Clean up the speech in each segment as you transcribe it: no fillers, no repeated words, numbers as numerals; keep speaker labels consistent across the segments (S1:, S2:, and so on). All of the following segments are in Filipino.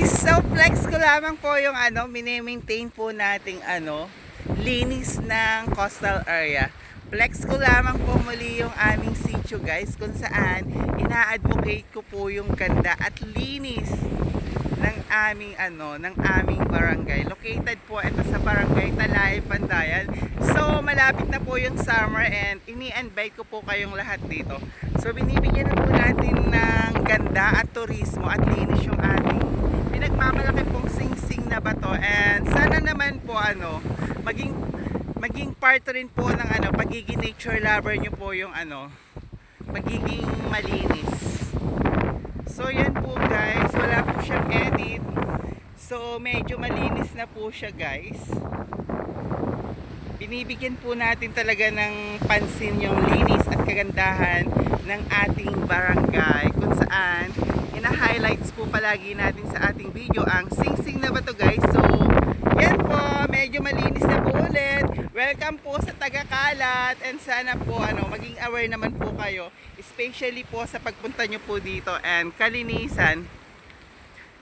S1: So flex ko lamang po yung mini-maintain po nating linis ng coastal area. Flex ko lamang po muli yung aming sitio guys, kung saan ina-advocate ko po yung ganda at linis ng aming barangay. Located po ito sa barangay Talay, Pandayan. So malapit na po yung summer and ini-invite ko po kayong lahat dito. So binibigyan na po natin ng ganda at turismo at linis yung ating pinagmamalaki pong sing-sing na bato, and sana naman po maging part rin po ng pagiging nature lover nyo po yung magiging malinis. So yan po guys, wala po siyang edit, so medyo malinis na po siya guys. Binibigyan po natin talaga ng pansin yung linis at kagandahan ng ating barangay, kung saan ina-highlights po palagi natin sa ating video ang sing-sing na bato guys. So yan po, medyo malinis na po ulit. Welcome po sa Tagakalat, and sana po maging aware naman po kayo, especially po sa pagpunta nyo po dito and kalinisan.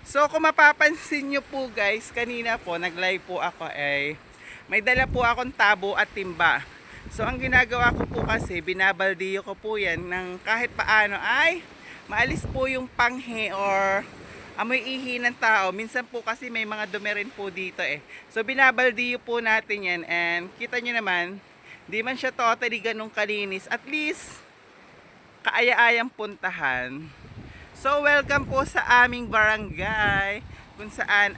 S1: So kung mapapansin nyo po guys, kanina po nag-live po ako, may dala po akong tabo at timba. So ang ginagawa ko po kasi, binabaldiyo ko po yan ng kahit paano ay maalis po yung panghe or amoy ihi ng tao. Minsan po kasi may mga dumi rin po dito So binabaldiyo po natin yan, and kita nyo naman, di man siya totally ganun kalinis. At least kaaya-ayang puntahan. So welcome po sa aming barangay, kung saan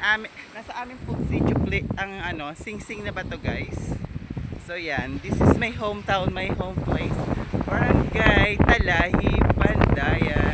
S1: nasa aming po sitio ang sing-sing na bato guys. So yan, this is my hometown, my home place, Barangay Talahi, Pandayan.